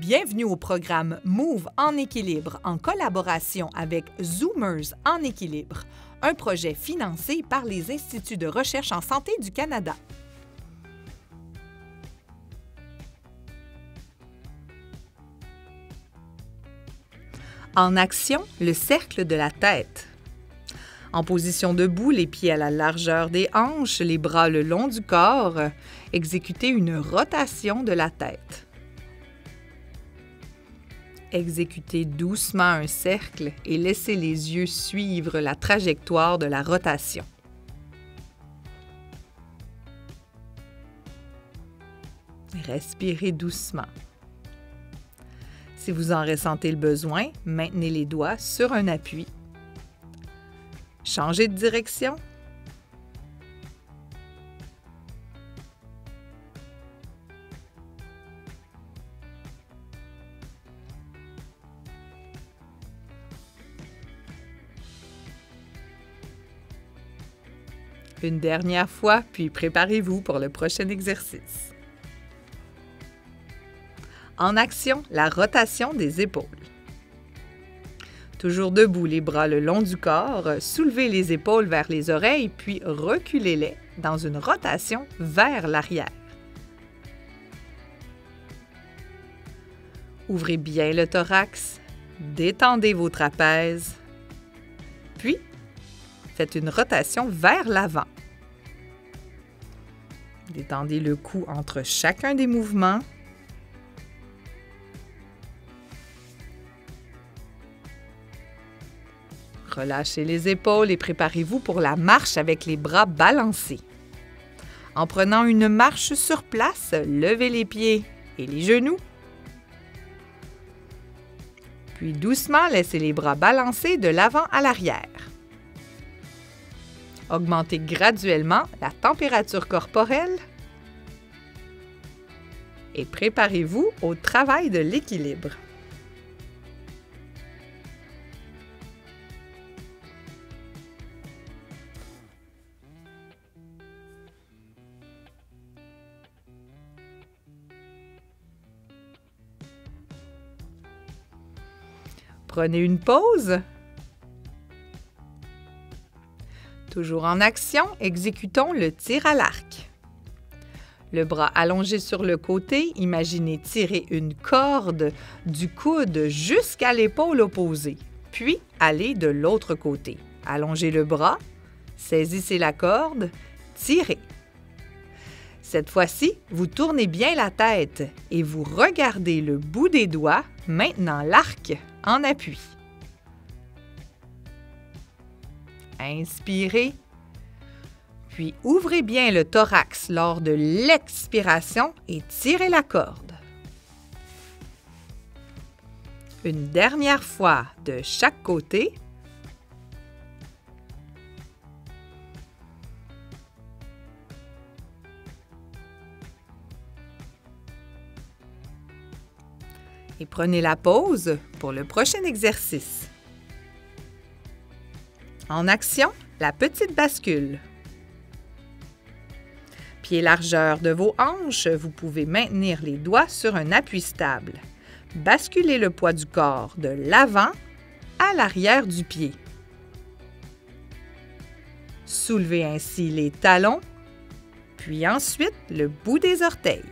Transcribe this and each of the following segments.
Bienvenue au programme Move en équilibre en collaboration avec Zoomers en équilibre, un projet financé par les Instituts de recherche en santé du Canada. En action, le cercle de la tête. En position debout, les pieds à la largeur des hanches, les bras le long du corps, exécutez une rotation de la tête. Exécutez doucement un cercle et laissez les yeux suivre la trajectoire de la rotation. Respirez doucement. Si vous en ressentez le besoin, maintenez les doigts sur un appui. Changez de direction. Une dernière fois, puis préparez-vous pour le prochain exercice. En action, la rotation des épaules. Toujours debout, les bras le long du corps, soulevez les épaules vers les oreilles, puis reculez-les dans une rotation vers l'arrière. Ouvrez bien le thorax, détendez vos trapèzes, puis faites une rotation vers l'avant. Détendez le cou entre chacun des mouvements. Relâchez les épaules et préparez-vous pour la marche avec les bras balancés. En prenant une marche sur place, levez les pieds et les genoux. Puis doucement, laissez les bras balancés de l'avant à l'arrière. Augmentez graduellement la température corporelle et préparez-vous au travail de l'équilibre. Prenez une pause. Toujours en action, exécutons le tir à l'arc. Le bras allongé sur le côté, imaginez tirer une corde du coude jusqu'à l'épaule opposée, puis allez de l'autre côté. Allongez le bras, saisissez la corde, tirez. Cette fois-ci, vous tournez bien la tête et vous regardez le bout des doigts, maintenant l'arc en appui. Inspirez, puis ouvrez bien le thorax lors de l'expiration et tirez la corde. Une dernière fois de chaque côté. Et prenez la pause pour le prochain exercice. En action, la petite bascule. Pieds largeur de vos hanches, vous pouvez maintenir les doigts sur un appui stable. Basculez le poids du corps de l'avant à l'arrière du pied. Soulevez ainsi les talons, puis ensuite le bout des orteils.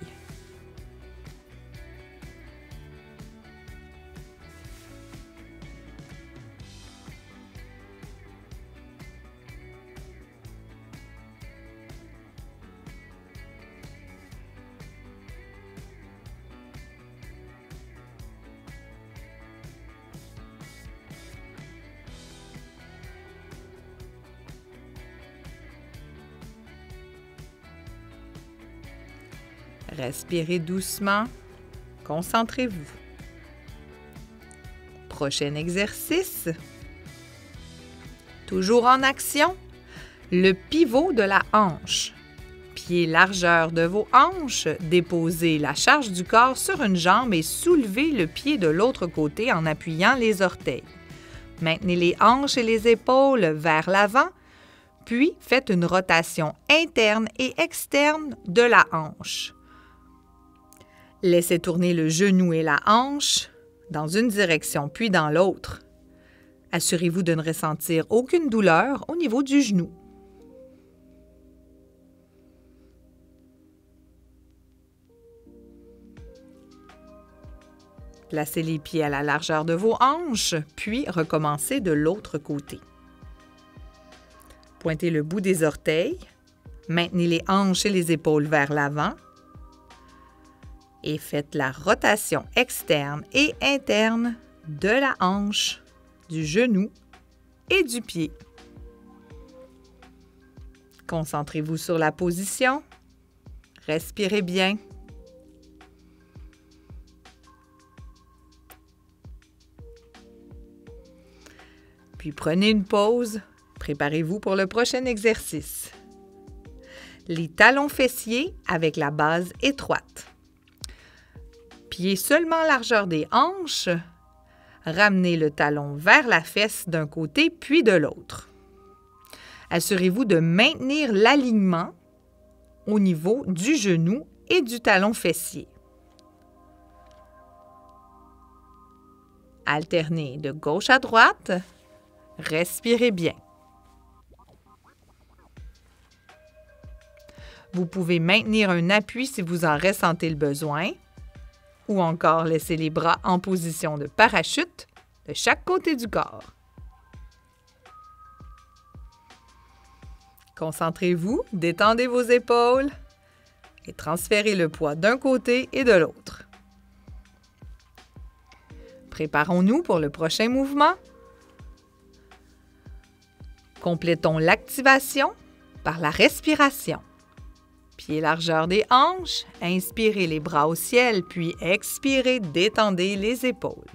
Respirez doucement, concentrez-vous. Prochain exercice. Toujours en action, le pivot de la hanche. Pieds largeur de vos hanches, déposez la charge du corps sur une jambe et soulevez le pied de l'autre côté en appuyant les orteils. Maintenez les hanches et les épaules vers l'avant, puis faites une rotation interne et externe de la hanche. Laissez tourner le genou et la hanche dans une direction puis dans l'autre. Assurez-vous de ne ressentir aucune douleur au niveau du genou. Placez les pieds à la largeur de vos hanches, puis recommencez de l'autre côté. Pointez le bout des orteils, maintenez les hanches et les épaules vers l'avant et faites la rotation externe et interne de la hanche, du genou et du pied. Concentrez-vous sur la position. Respirez bien. Puis prenez une pause. Préparez-vous pour le prochain exercice. Les talons fessiers avec la base étroite. Pieds seulement largeur des hanches. Ramenez le talon vers la fesse d'un côté puis de l'autre. Assurez-vous de maintenir l'alignement au niveau du genou et du talon fessier. Alternez de gauche à droite. Respirez bien. Vous pouvez maintenir un appui si vous en ressentez le besoin, ou encore laisser les bras en position de parachute de chaque côté du corps. Concentrez-vous, détendez vos épaules et transférez le poids d'un côté et de l'autre. Préparons-nous pour le prochain mouvement. Complétons l'activation par la respiration. Pieds largeur des hanches, inspirez les bras au ciel, puis expirez, détendez les épaules.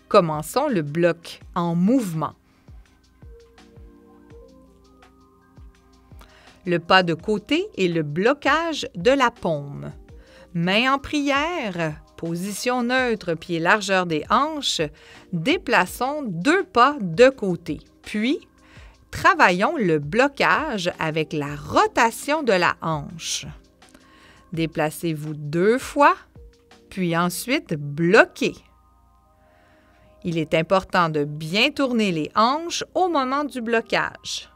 Commençons le bloc en mouvement. Le pas de côté et le blocage de la paume. Main en prière, position neutre, pieds largeur des hanches, déplaçons 2 pas de côté. Puis, travaillons le blocage avec la rotation de la hanche. Déplacez-vous 2 fois, puis ensuite bloquez. Il est important de bien tourner les hanches au moment du blocage.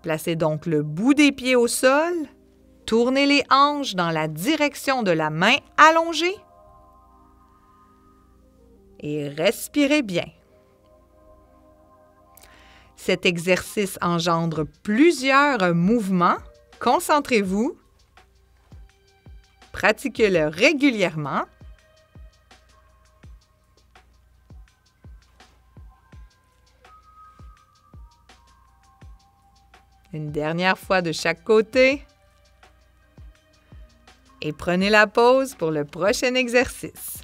Placez donc le bout des pieds au sol, tournez les hanches dans la direction de la main allongée et respirez bien. Cet exercice engendre plusieurs mouvements. Concentrez-vous. Pratiquez-le régulièrement. Une dernière fois de chaque côté. Et prenez la pause pour le prochain exercice.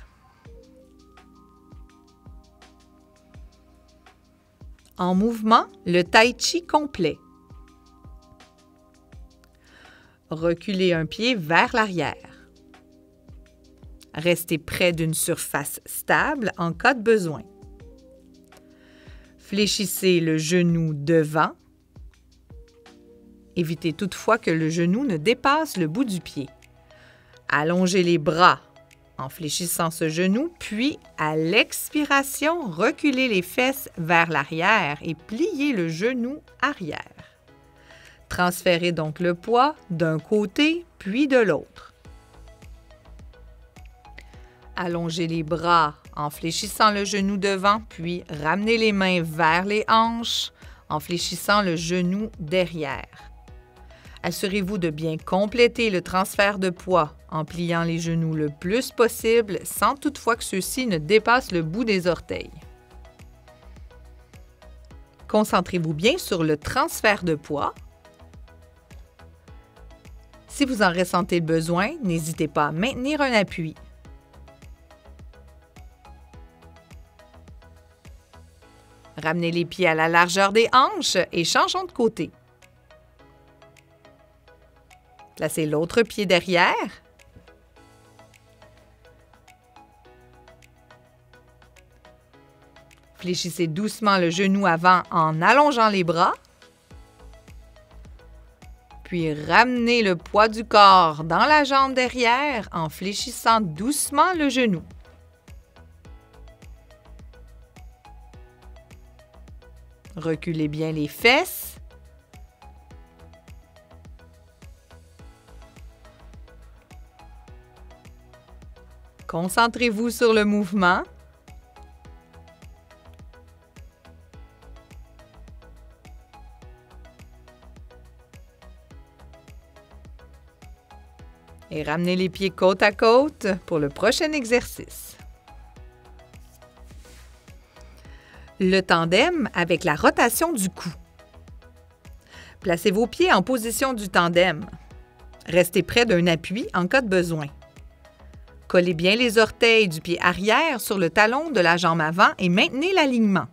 En mouvement, le tai chi complet. Reculez un pied vers l'arrière. Restez près d'une surface stable en cas de besoin. Fléchissez le genou devant. Évitez toutefois que le genou ne dépasse le bout du pied. Allongez les bras en fléchissant ce genou, puis à l'expiration, reculez les fesses vers l'arrière et pliez le genou arrière. Transférez donc le poids d'un côté puis de l'autre. Allongez les bras en fléchissant le genou devant, puis ramenez les mains vers les hanches en fléchissant le genou derrière. Assurez-vous de bien compléter le transfert de poids en pliant les genoux le plus possible sans toutefois que ceux-ci ne dépassent le bout des orteils. Concentrez-vous bien sur le transfert de poids. Si vous en ressentez le besoin, n'hésitez pas à maintenir un appui. Ramenez les pieds à la largeur des hanches et changeons de côté. Placez l'autre pied derrière. Fléchissez doucement le genou avant en allongeant les bras. puis ramenez le poids du corps dans la jambe derrière en fléchissant doucement le genou. Reculez bien les fesses. Concentrez-vous sur le mouvement. Et ramenez les pieds côte à côte pour le prochain exercice. Le tandem avec la rotation du cou. Placez vos pieds en position du tandem. Restez près d'un appui en cas de besoin. Collez bien les orteils du pied arrière sur le talon de la jambe avant et maintenez l'alignement.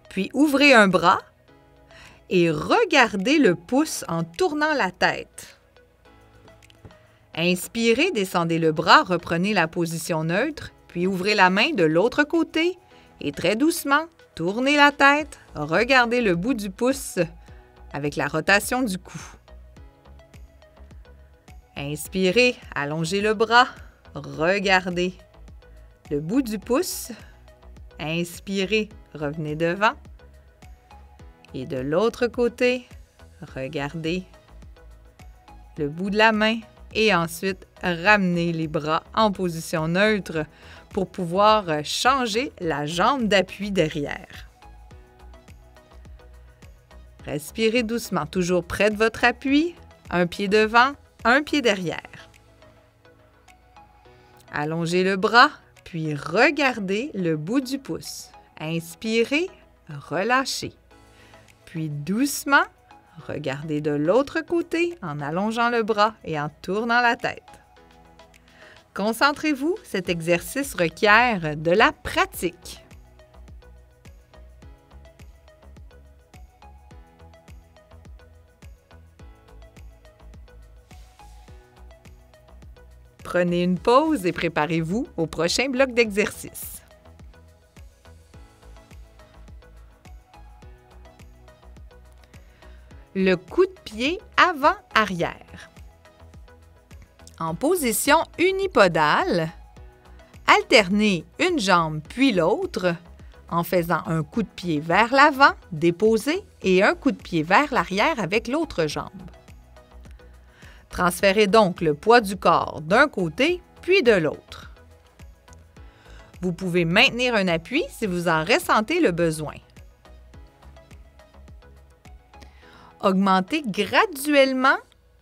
Puis ouvrez un bras et regardez le pouce en tournant la tête. Inspirez, descendez le bras, reprenez la position neutre, puis ouvrez la main de l'autre côté et très doucement, tournez la tête, regardez le bout du pouce avec la rotation du cou. Inspirez, allongez le bras, regardez le bout du pouce. Inspirez, revenez devant. Et de l'autre côté, regardez le bout de la main. Et ensuite, ramenez les bras en position neutre pour pouvoir changer la jambe d'appui derrière. Respirez doucement, toujours près de votre appui, un pied devant, un pied derrière. Allongez le bras, puis regardez le bout du pouce. Inspirez, relâchez. Puis doucement, regardez de l'autre côté en allongeant le bras et en tournant la tête. Concentrez-vous, cet exercice requiert de la pratique. Prenez une pause et préparez-vous au prochain bloc d'exercice. Le coup de pied avant-arrière. En position unipodale, alternez une jambe puis l'autre en faisant un coup de pied vers l'avant, déposé, et un coup de pied vers l'arrière avec l'autre jambe. Transférez donc le poids du corps d'un côté puis de l'autre. Vous pouvez maintenir un appui si vous en ressentez le besoin. Augmentez graduellement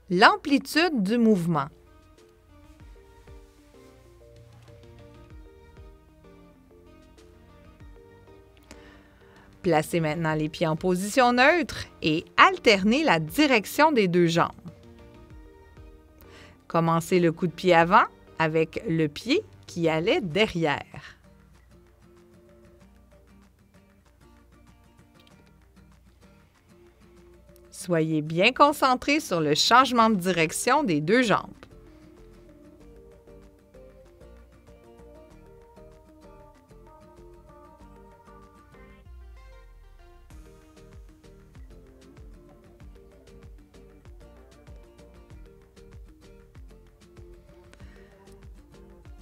l'amplitude du mouvement. Placez maintenant les pieds en position neutre et alternez la direction des deux jambes. Commencez le coup de pied avant avec le pied qui allait derrière. Soyez bien concentré sur le changement de direction des deux jambes.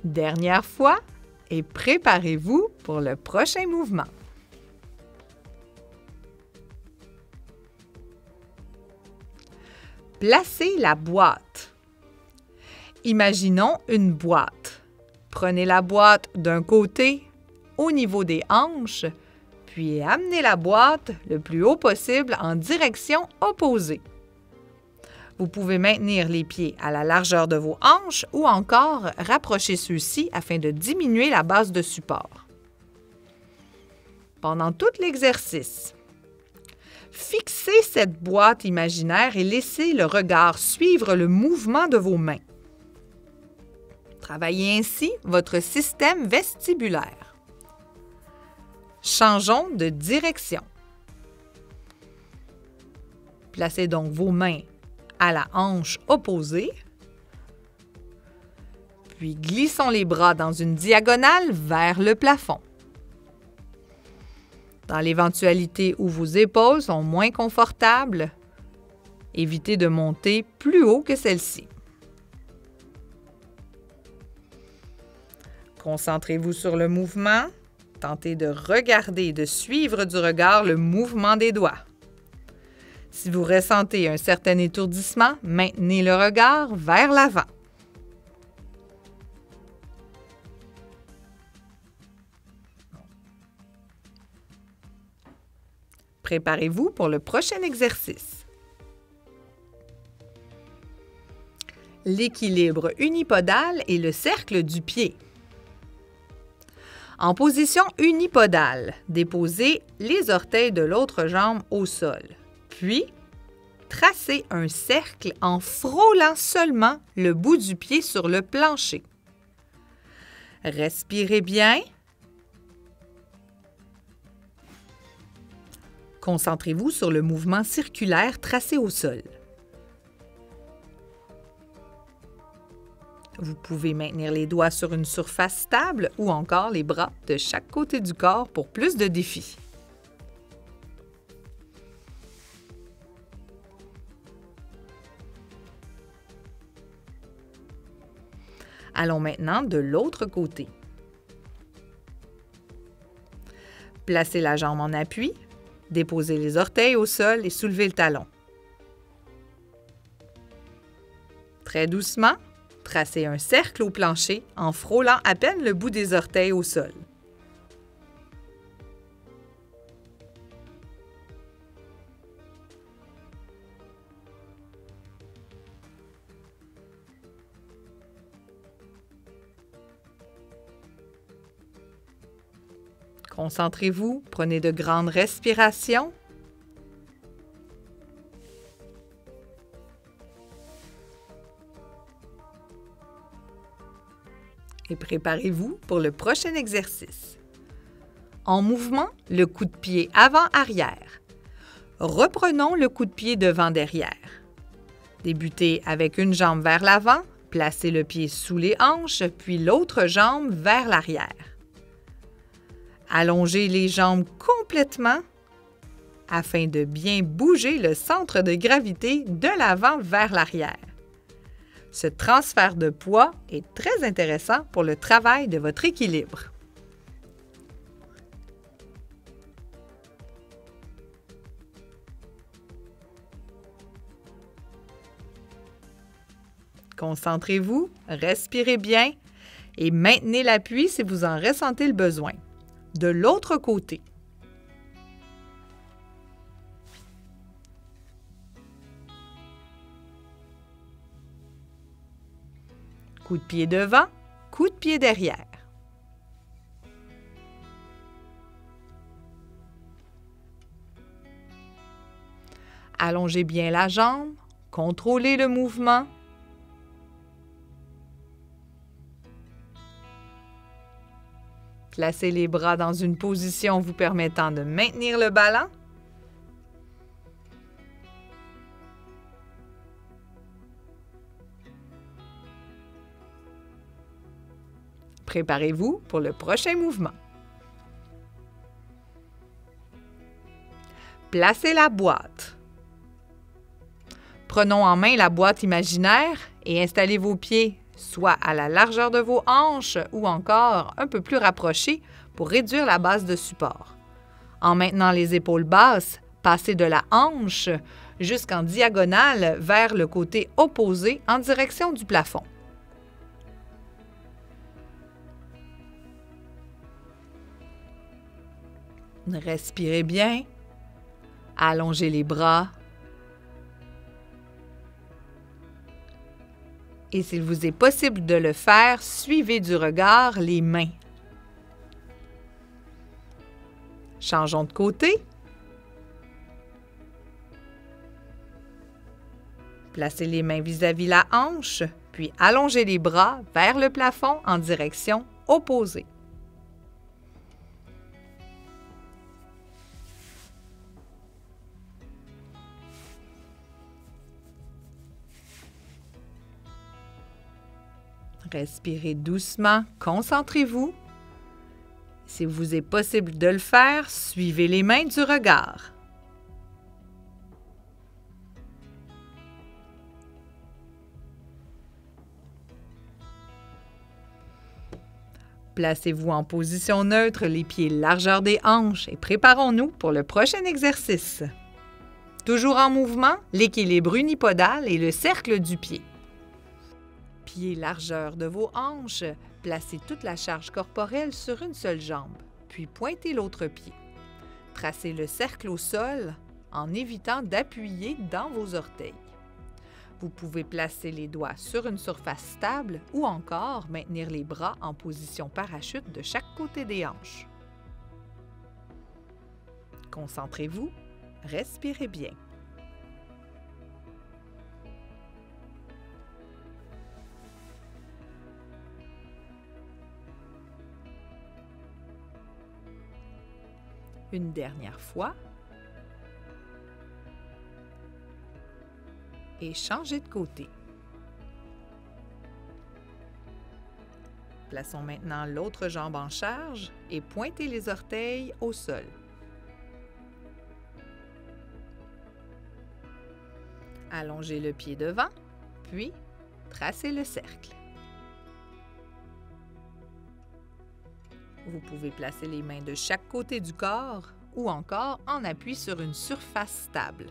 Dernière fois et préparez-vous pour le prochain mouvement. Placez la boîte. Imaginons une boîte. Prenez la boîte d'un côté, au niveau des hanches, puis amenez la boîte le plus haut possible en direction opposée. Vous pouvez maintenir les pieds à la largeur de vos hanches ou encore rapprocher ceux-ci afin de diminuer la base de support. Pendant tout l'exercice, fixez cette boîte imaginaire et laissez le regard suivre le mouvement de vos mains. Travaillez ainsi votre système vestibulaire. Changeons de direction. Placez donc vos mains à la hanche opposée, puis glissons les bras dans une diagonale vers le plafond. Dans l'éventualité où vos épaules sont moins confortables, Évitez de monter plus haut que celle-ci. Concentrez-vous sur le mouvement. Tentez de regarder et de suivre du regard le mouvement des doigts. Si vous ressentez un certain étourdissement, maintenez le regard vers l'avant. Préparez-vous pour le prochain exercice. L'équilibre unipodal et le cercle du pied. En position unipodale, déposez les orteils de l'autre jambe au sol. Puis, tracez un cercle en frôlant seulement le bout du pied sur le plancher. Respirez bien. Concentrez-vous sur le mouvement circulaire tracé au sol. Vous pouvez maintenir les doigts sur une surface stable ou encore les bras de chaque côté du corps pour plus de défis. Allons maintenant de l'autre côté. Placez la jambe en appui, déposez les orteils au sol et soulevez le talon. Très doucement, tracez un cercle au plancher en frôlant à peine le bout des orteils au sol. Concentrez-vous, prenez de grandes respirations. Et préparez-vous pour le prochain exercice. En mouvement, le coup de pied avant-arrière. Reprenons le coup de pied devant-derrière. Débutez avec une jambe vers l'avant, placez le pied sous les hanches, puis l'autre jambe vers l'arrière. Allongez les jambes complètement afin de bien bouger le centre de gravité de l'avant vers l'arrière. Ce transfert de poids est très intéressant pour le travail de votre équilibre. Concentrez-vous, respirez bien et maintenez l'appui si vous en ressentez le besoin. De l'autre côté. Coup de pied devant, coup de pied derrière. Allongez bien la jambe, contrôlez le mouvement. Placez les bras dans une position vous permettant de maintenir le ballon. Préparez-vous pour le prochain mouvement. Placez la boîte. Prenons en main la boîte imaginaire et installez vos pieds soit à la largeur de vos hanches ou encore un peu plus rapprochés pour réduire la base de support. En maintenant les épaules basses, passez de la hanche jusqu'en diagonale vers le côté opposé en direction du plafond. Respirez bien. Allongez les bras. Et s'il vous est possible de le faire, suivez du regard les mains. Changeons de côté. Placez les mains vis-à-vis la hanche, puis allongez les bras vers le plafond en direction opposée. Respirez doucement, concentrez-vous. S'il vous est possible de le faire, suivez les mains du regard. Placez-vous en position neutre, les pieds largeur des hanches et préparons-nous pour le prochain exercice. Toujours en mouvement, l'équilibre unipodal et le cercle du pied. Pieds largeur de vos hanches, placez toute la charge corporelle sur une seule jambe, puis pointez l'autre pied. Tracez le cercle au sol en évitant d'appuyer dans vos orteils. Vous pouvez placer les doigts sur une surface stable ou encore maintenir les bras en position parachute de chaque côté des hanches. Concentrez-vous, respirez bien. Une dernière fois. Et changez de côté. Plaçons maintenant l'autre jambe en charge et pointez les orteils au sol. Allongez le pied devant, puis tracez le cercle. Vous pouvez placer les mains de chaque côté du corps ou encore en appui sur une surface stable.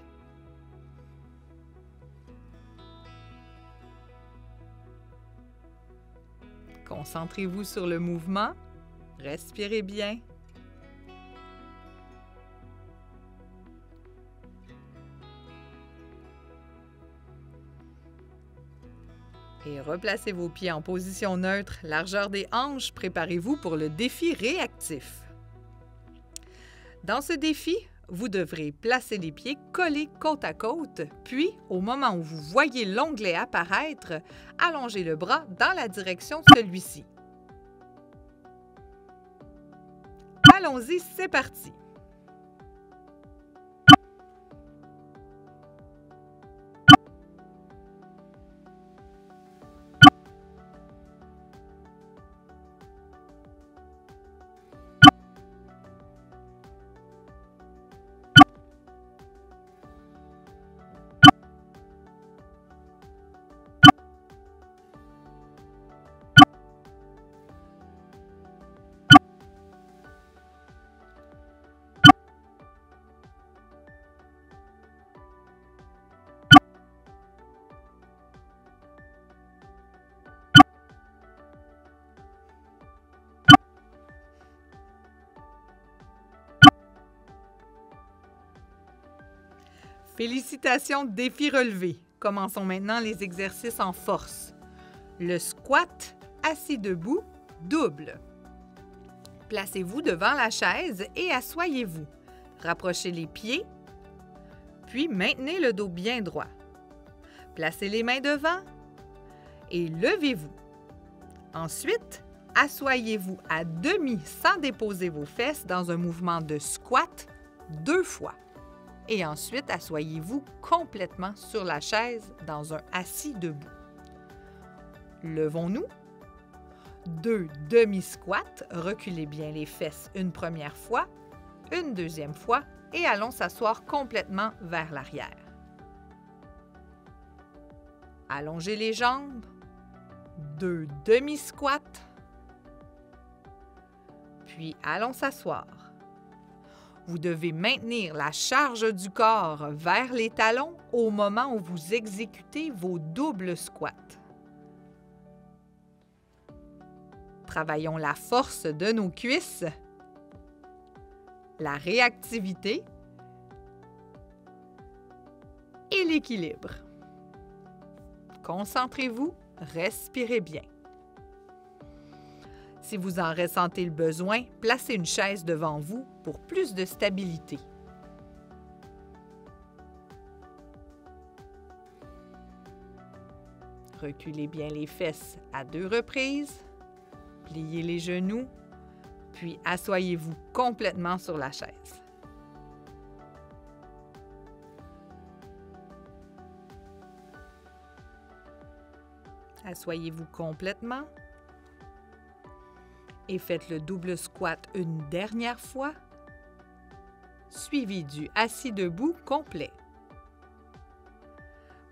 Concentrez-vous sur le mouvement, respirez bien. Et replacez vos pieds en position neutre, largeur des hanches, préparez-vous pour le défi réactif. Dans ce défi, vous devrez placer les pieds collés côte à côte, puis, au moment où vous voyez l'onglet apparaître, allongez le bras dans la direction de celui-ci. Allons-y, c'est parti! Félicitations, défi relevé. Commençons maintenant les exercices en force. Le squat, assis debout, double. Placez-vous devant la chaise et asseyez-vous. Rapprochez les pieds, puis maintenez le dos bien droit. Placez les mains devant et levez-vous. Ensuite, asseyez-vous à demi sans déposer vos fesses dans un mouvement de squat 2 fois. Et ensuite, asseyez-vous complètement sur la chaise dans un assis debout. Levons-nous. 2 demi-squats, reculez bien les fesses une première fois, une deuxième fois et allons s'asseoir complètement vers l'arrière. Allongez les jambes. 2 demi-squats. Puis allons s'asseoir. Vous devez maintenir la charge du corps vers les talons au moment où vous exécutez vos doubles squats. Travaillons la force de nos cuisses, la réactivité et l'équilibre. Concentrez-vous, respirez bien. Si vous en ressentez le besoin, placez une chaise devant vous pour plus de stabilité. Reculez bien les fesses à 2 reprises, pliez les genoux, puis asseyez-vous complètement sur la chaise. Asseyez-vous complètement. Et faites le double squat une dernière fois, suivi du assis debout complet.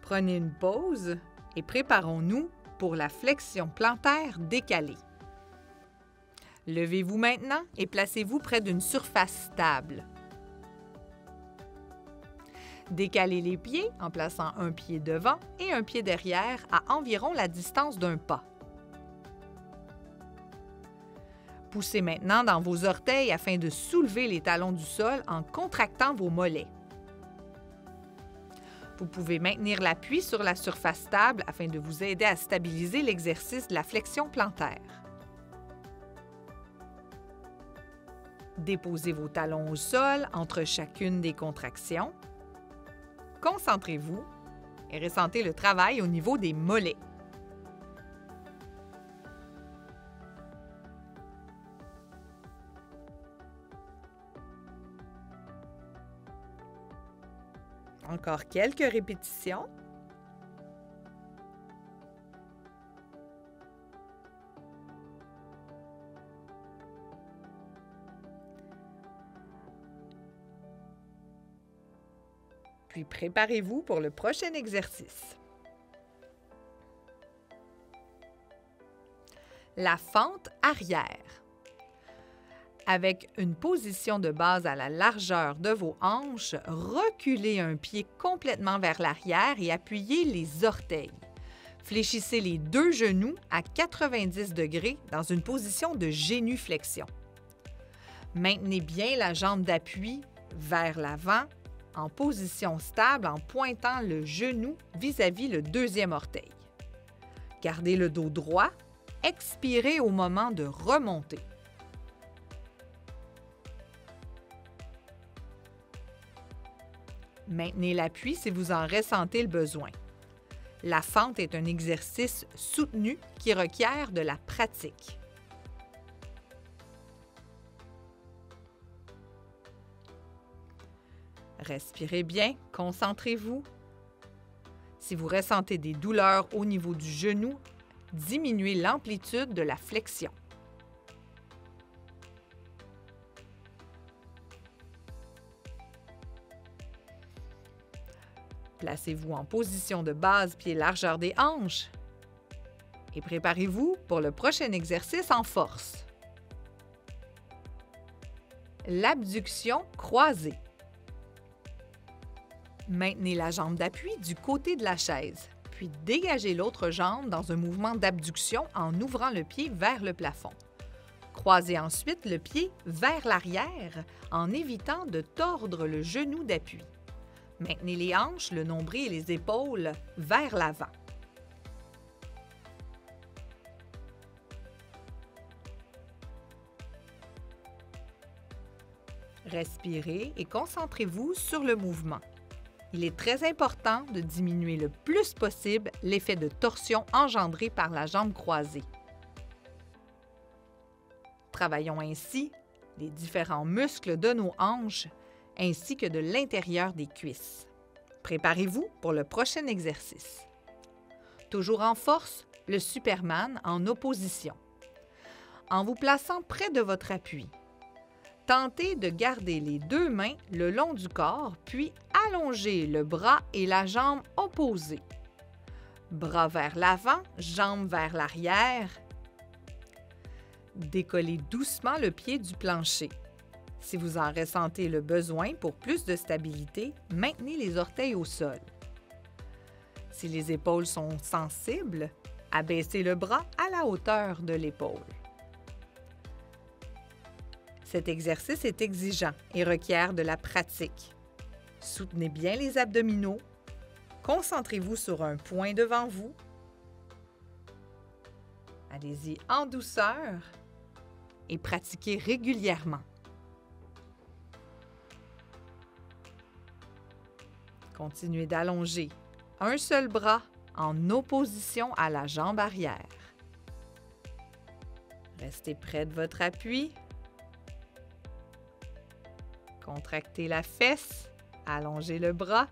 Prenez une pause et préparons-nous pour la flexion plantaire décalée. Levez-vous maintenant et placez-vous près d'une surface stable. Décalez les pieds en plaçant un pied devant et un pied derrière à environ la distance d'un pas. Poussez maintenant dans vos orteils afin de soulever les talons du sol en contractant vos mollets. Vous pouvez maintenir l'appui sur la surface stable afin de vous aider à stabiliser l'exercice de la flexion plantaire. Déposez vos talons au sol entre chacune des contractions. Concentrez-vous et ressentez le travail au niveau des mollets. Encore quelques répétitions. Puis préparez-vous pour le prochain exercice. La fente arrière. Avec une position de base à la largeur de vos hanches, reculez un pied complètement vers l'arrière et appuyez les orteils. Fléchissez les deux genoux à 90 degrés dans une position de génuflexion. Maintenez bien la jambe d'appui vers l'avant en position stable en pointant le genou vis-à-vis le deuxième orteil. Gardez le dos droit, expirez au moment de remonter. Maintenez l'appui si vous en ressentez le besoin. La fente est un exercice soutenu qui requiert de la pratique. Respirez bien, concentrez-vous. Si vous ressentez des douleurs au niveau du genou, diminuez l'amplitude de la flexion. Placez-vous en position de base, pied largeur des hanches. Et préparez-vous pour le prochain exercice en force. L'abduction croisée. Maintenez la jambe d'appui du côté de la chaise, puis dégagez l'autre jambe dans un mouvement d'abduction en ouvrant le pied vers le plafond. Croisez ensuite le pied vers l'arrière en évitant de tordre le genou d'appui. Maintenez les hanches, le nombril et les épaules vers l'avant. Respirez et concentrez-vous sur le mouvement. Il est très important de diminuer le plus possible l'effet de torsion engendré par la jambe croisée. Travaillons ainsi les différents muscles de nos hanches ainsi que de l'intérieur des cuisses. Préparez-vous pour le prochain exercice. Toujours en force, le Superman en opposition. En vous plaçant près de votre appui, tentez de garder les deux mains le long du corps, puis allongez le bras et la jambe opposés. Bras vers l'avant, jambes vers l'arrière. Décollez doucement le pied du plancher. Si vous en ressentez le besoin pour plus de stabilité, maintenez les orteils au sol. Si les épaules sont sensibles, abaissez le bras à la hauteur de l'épaule. Cet exercice est exigeant et requiert de la pratique. Soutenez bien les abdominaux. Concentrez-vous sur un point devant vous. Allez-y en douceur et pratiquez régulièrement. Continuez d'allonger un seul bras en opposition à la jambe arrière. Restez près de votre appui. Contractez la fesse, allongez le bras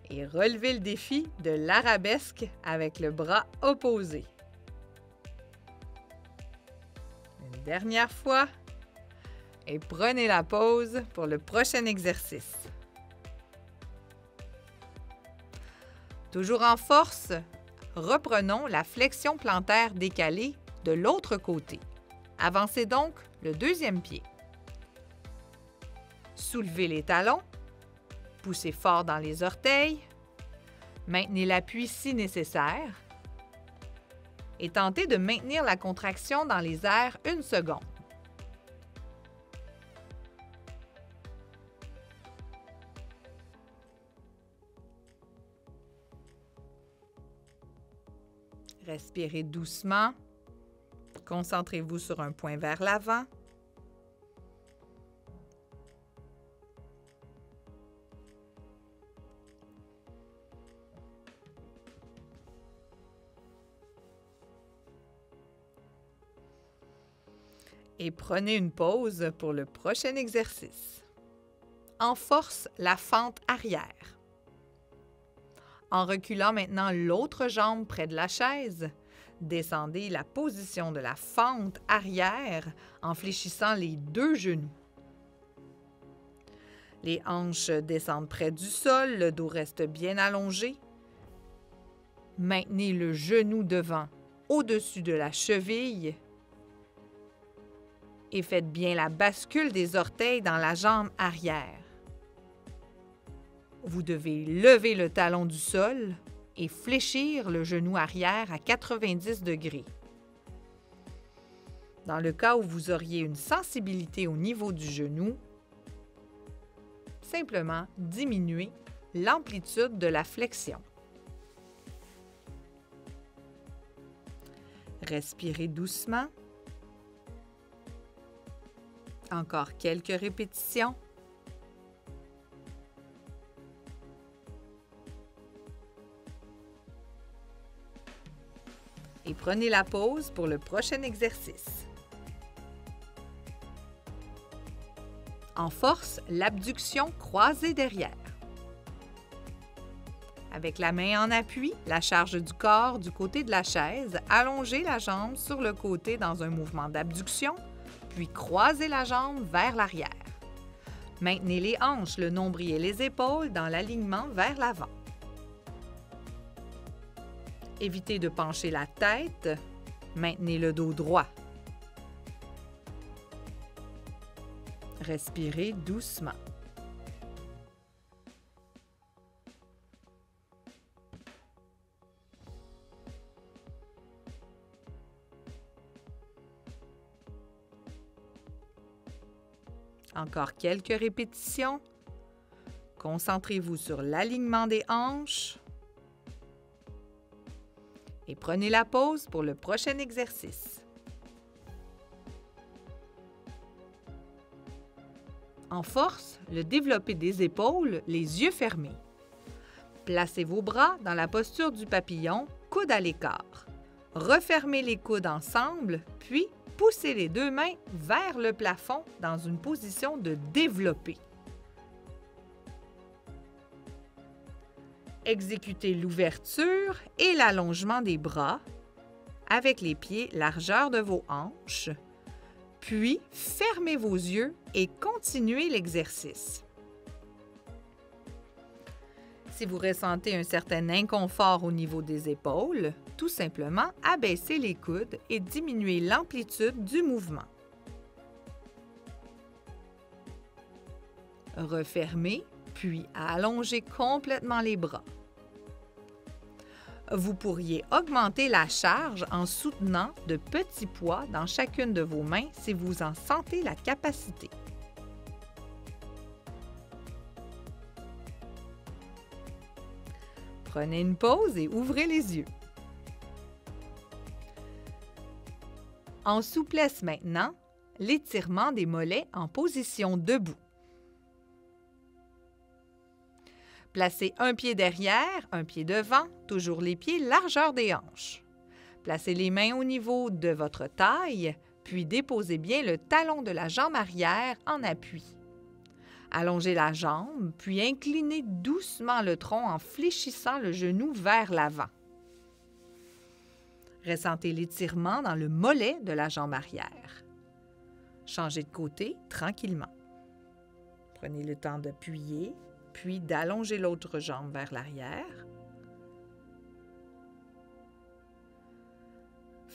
et relevez le défi de l'arabesque avec le bras opposé. Une dernière fois et prenez la pause pour le prochain exercice. Toujours en force, reprenons la flexion plantaire décalée de l'autre côté. Avancez donc le deuxième pied. Soulevez les talons, poussez fort dans les orteils, maintenez l'appui si nécessaire et tentez de maintenir la contraction dans les airs 1 seconde. Respirez doucement. Concentrez-vous sur un point vers l'avant. Et prenez une pause pour le prochain exercice. Enforce la fente arrière. En reculant maintenant l'autre jambe près de la chaise, descendez la position de la fente arrière en fléchissant les 2 genoux. Les hanches descendent près du sol, le dos reste bien allongé. Maintenez le genou devant au-dessus de la cheville et faites bien la bascule des orteils dans la jambe arrière. Vous devez lever le talon du sol et fléchir le genou arrière à 90 degrés. Dans le cas où vous auriez une sensibilité au niveau du genou, simplement diminuez l'amplitude de la flexion. Respirez doucement. Encore quelques répétitions. Et prenez la pause pour le prochain exercice. Enforce l'abduction croisée derrière. Avec la main en appui, la charge du corps du côté de la chaise, allongez la jambe sur le côté dans un mouvement d'abduction, puis croisez la jambe vers l'arrière. Maintenez les hanches, le nombril et les épaules dans l'alignement vers l'avant. Évitez de pencher la tête. Maintenez le dos droit. Respirez doucement. Encore quelques répétitions. Concentrez-vous sur l'alignement des hanches. Et prenez la pause pour le prochain exercice. En force, le développé des épaules, les yeux fermés. Placez vos bras dans la posture du papillon, coude à l'écart. Refermez les coudes ensemble, puis poussez les 2 mains vers le plafond dans une position de développé. Exécutez l'ouverture et l'allongement des bras avec les pieds largeur de vos hanches, puis fermez vos yeux et continuez l'exercice. Si vous ressentez un certain inconfort au niveau des épaules, tout simplement abaissez les coudes et diminuez l'amplitude du mouvement. Refermez, puis allongez complètement les bras. Vous pourriez augmenter la charge en soutenant de petits poids dans chacune de vos mains si vous en sentez la capacité. Prenez une pause et ouvrez les yeux. En souplesse maintenant, l'étirement des mollets en position debout. Placez un pied derrière, un pied devant, toujours les pieds largeur des hanches. Placez les mains au niveau de votre taille, puis déposez bien le talon de la jambe arrière en appui. Allongez la jambe, puis inclinez doucement le tronc en fléchissant le genou vers l'avant. Ressentez l'étirement dans le mollet de la jambe arrière. Changez de côté tranquillement. Prenez le temps d'appuyer, puis d'allonger l'autre jambe vers l'arrière.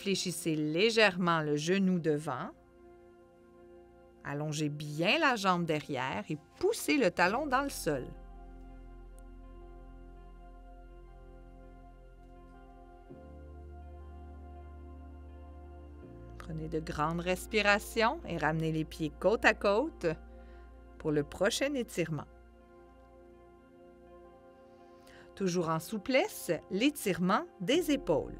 Fléchissez légèrement le genou devant. Allongez bien la jambe derrière et poussez le talon dans le sol. Prenez de grandes respirations et ramenez les pieds côte à côte pour le prochain étirement. Toujours en souplesse, l'étirement des épaules.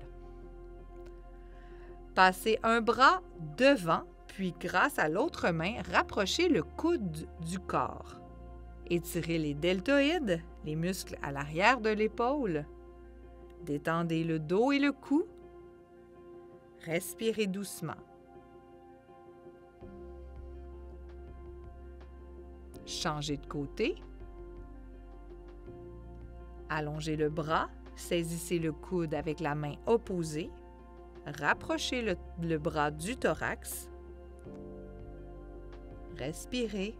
Passez un bras devant, puis grâce à l'autre main, rapprochez le coude du corps. Étirez les deltoïdes, les muscles à l'arrière de l'épaule. Détendez le dos et le cou. Respirez doucement. Changez de côté. Allongez le bras, saisissez le coude avec la main opposée. Rapprochez le bras du thorax. Respirez.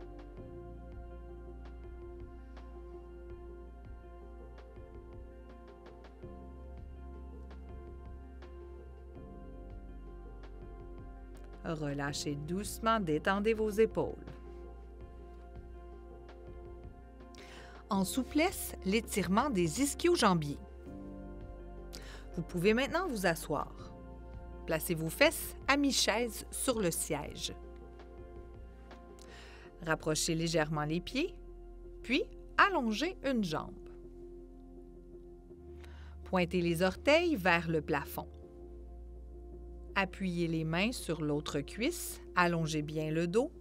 Relâchez doucement, détendez vos épaules. En souplesse, l'étirement des ischio-jambiers. Vous pouvez maintenant vous asseoir. Placez vos fesses à mi-chaise sur le siège. Rapprochez légèrement les pieds, puis allongez une jambe. Pointez les orteils vers le plafond. Appuyez les mains sur l'autre cuisse, allongez bien le dos.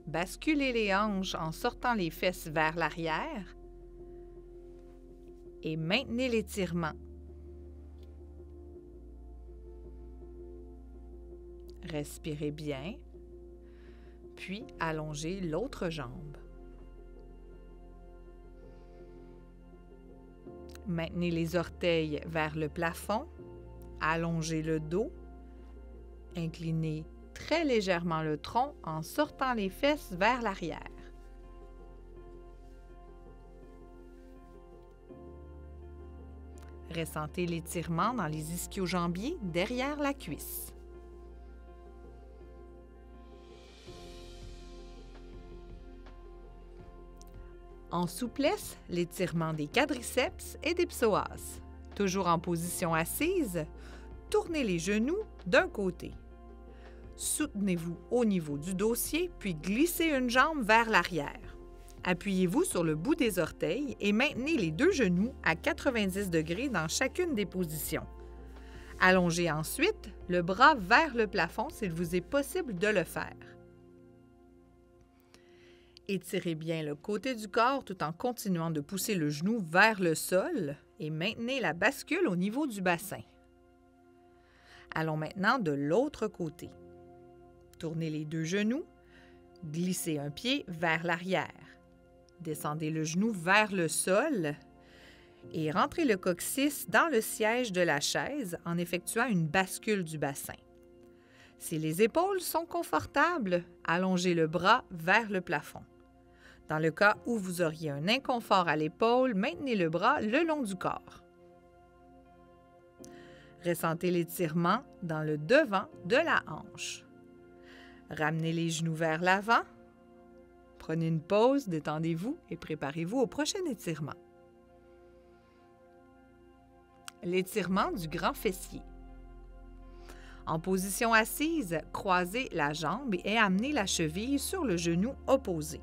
Basculez les hanches en sortant les fesses vers l'arrière et maintenez l'étirement. Respirez bien, puis allongez l'autre jambe. Maintenez les orteils vers le plafond, allongez le dos, inclinez très légèrement le tronc en sortant les fesses vers l'arrière. Ressentez l'étirement dans les ischio-jambiers derrière la cuisse. En souplesse, l'étirement des quadriceps et des psoas. Toujours en position assise, tournez les genoux d'un côté. Soutenez-vous au niveau du dossier, puis glissez une jambe vers l'arrière. Appuyez-vous sur le bout des orteils et maintenez les deux genoux à 90 degrés dans chacune des positions. Allongez ensuite le bras vers le plafond s'il vous est possible de le faire. Étirez bien le côté du corps tout en continuant de pousser le genou vers le sol et maintenez la bascule au niveau du bassin. Allons maintenant de l'autre côté. Tournez les deux genoux, glissez un pied vers l'arrière. Descendez le genou vers le sol et rentrez le coccyx dans le siège de la chaise en effectuant une bascule du bassin. Si les épaules sont confortables, allongez le bras vers le plafond. Dans le cas où vous auriez un inconfort à l'épaule, maintenez le bras le long du corps. Ressentez l'étirement dans le devant de la hanche. Ramenez les genoux vers l'avant. Prenez une pause, détendez-vous et préparez-vous au prochain étirement. L'étirement du grand fessier. En position assise, croisez la jambe et amenez la cheville sur le genou opposé.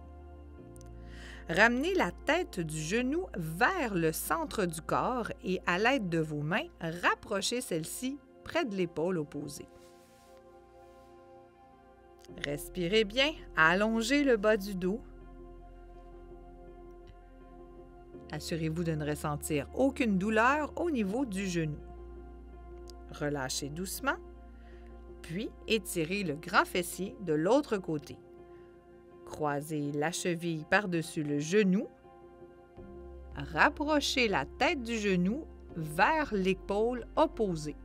Ramenez la tête du genou vers le centre du corps et à l'aide de vos mains, rapprochez celle-ci près de l'épaule opposée. Respirez bien, allongez le bas du dos. Assurez-vous de ne ressentir aucune douleur au niveau du genou. Relâchez doucement, puis étirez le grand fessier de l'autre côté. Croisez la cheville par-dessus le genou. Rapprochez la tête du genou vers l'épaule opposée.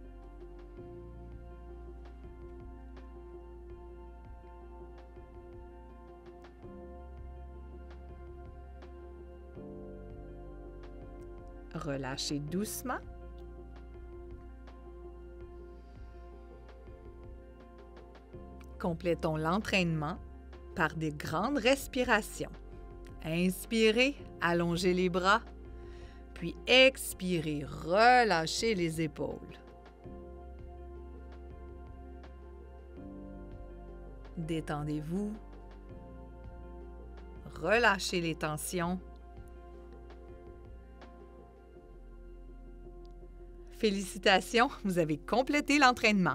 Relâchez doucement. Complétons l'entraînement par des grandes respirations. Inspirez, allongez les bras, puis expirez, relâchez les épaules. Détendez-vous, relâchez les tensions. Félicitations, vous avez complété l'entraînement.